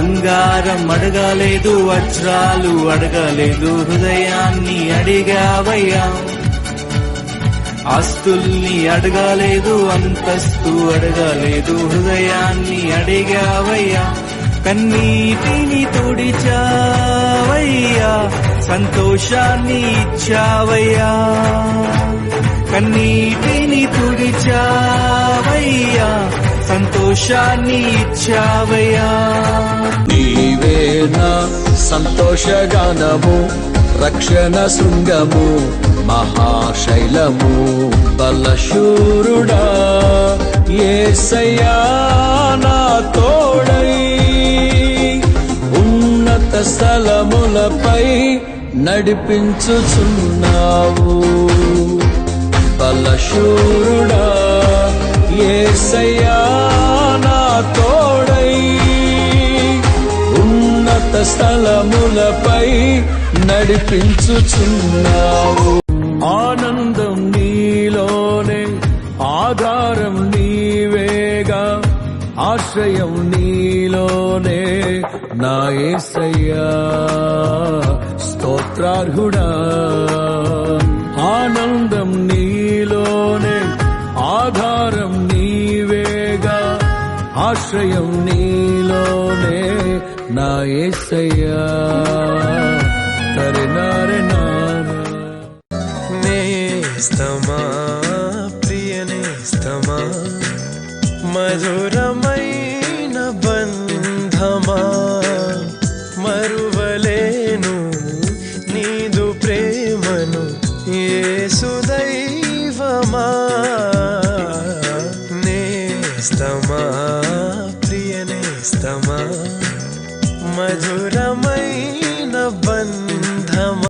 బంగారం అడగలేదు, వజ్రాలు అడగలేదు, హృదయాన్ని అడిగావయ్యా. ఆస్తుల్ని అడగలేదు, అంతస్తు అడగలేదు, హృదయాన్ని అడిగావయ్యా. కన్నీటిని తుడిచావయ్యా, సంతోషాన్ని ఇచ్చావయ్యా. కన్నీటిని తుడిచావయ్యా, సంతోషాన్ని ఇచ్చావయ్యా. నీవే నా సంతోషగానము, రక్షణ శృంగము, మహాశైలము, బలశూరుడా యేసయ్యా నా తోడై. ఉన్నత స్థలములపై నడిపించుచున్నావు, బలశూరుడా యేసయ్యా నా తోడై. ఉన్నత స్థలములపై నడిపించుచున్నావు. ఆనందం నీలోనే, ఆధారం నీవేగా, ఆశ్రయం నీలోనే నా యేసయ్యా స్తోత్రార్హుడా. ఆనందం నీలోనే, ఆధారం నీవేగా, ఆశ్రయం నీలోనే నా యేసయ్యా. నేస్తమా ప్రియ నేస్తమా, మధురమైన బంధమా, మరువలేను నీదు ప్రేమను యేసు దైవమా. నేస్తమా ప్రియ నేస్తమా, మధురమైన